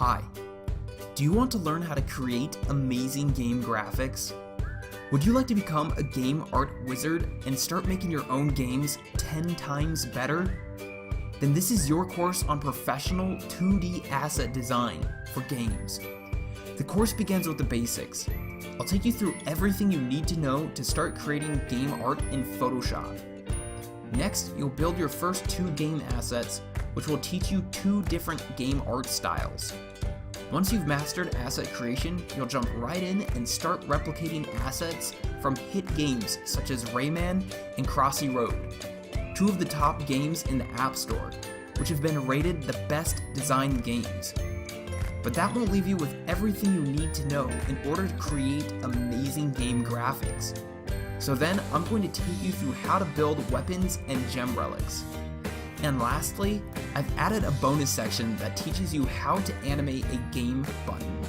Hi. Do you want to learn how to create amazing game graphics? Would you like to become a game art wizard and start making your own games 10 times better? Then this is your course on professional 2D asset design for games. The course begins with the basics. I'll take you through everything you need to know to start creating game art in Photoshop. Next, you'll build your first 2 game assets, which will teach you 2 different game art styles. Once you've mastered asset creation, you'll jump right in and start replicating assets from hit games such as Rayman and Crossy Road, 2 of the top games in the App Store, which have been rated the best designed games. But that won't leave you with everything you need to know in order to create amazing game graphics. So then I'm going to take you through how to build weapons and gem relics. And lastly, I've added a bonus section that teaches you how to animate a game button.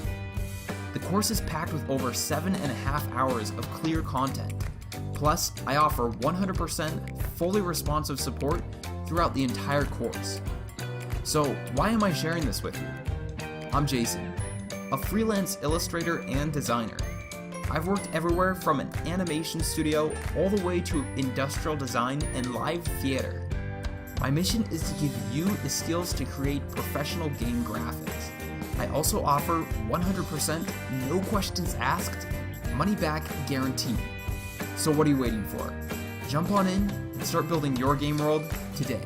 The course is packed with over 7.5 hours of clear content. Plus, I offer 100% fully responsive support throughout the entire course. So why am I sharing this with you? I'm Jason, a freelance illustrator and designer. I've worked everywhere from an animation studio all the way to industrial design and live theater. My mission is to give you the skills to create professional game graphics. I also offer 100% no questions asked, money back guarantee. So what are you waiting for? Jump on in and start building your game world today.